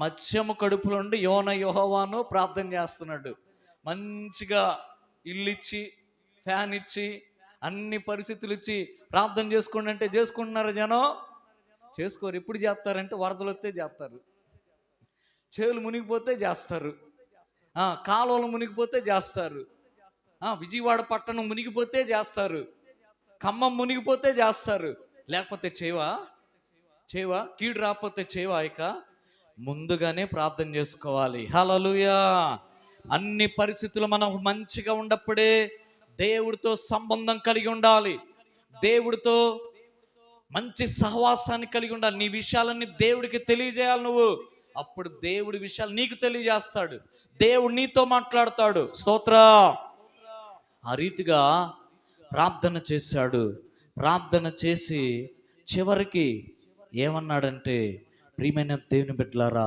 మత్స్యము కడుపులో ఉండి యెహోవాను ప్రార్థన చేస్తున్నాడు. మంచిగా ఇల్లు ఇచ్చి, ఫ్యాన్ ఇచ్చి, అన్ని పరిస్థితులు ఇచ్చి ప్రార్థన చేసుకోండి అంటే చేసుకుంటున్నారు జనం? చేసుకోరు. ఎప్పుడు చేస్తారంటే వరదలు వస్తే చేస్తారు, చేలు మునిగిపోతే చేస్తారు, కాలువలు మునిగిపోతే చేస్తారు, విజయవాడ పట్టణం మునిగిపోతే చేస్తారు, ఖమ్మం మునిగిపోతే చేస్తారు. లేకపోతే చేవా కీడు రాకపోతే చేవా? ఇక ముందుగానే ప్రార్థన చేసుకోవాలి. హల్లెలూయా. అన్ని పరిస్థితులు మనం మంచిగా ఉన్నప్పుడే దేవుడితో సంబంధం కలిగి ఉండాలి, దేవుడితో మంచి సహవాసాన్ని కలిగి ఉండాలి. నీ విషయాలన్నీ దేవుడికి తెలియజేయాలి నువ్వు. అప్పుడు దేవుడి విషయాలు నీకు తెలియజేస్తాడు, దేవుడు నీతో మాట్లాడతాడు. స్తోత్రం. ఆ రీతిగా ప్రార్థన చేశాడు. ప్రార్థన చేసి చివరికి ఏమన్నాడంటే, ప్రియమైన దేవుని బిడ్డలారా,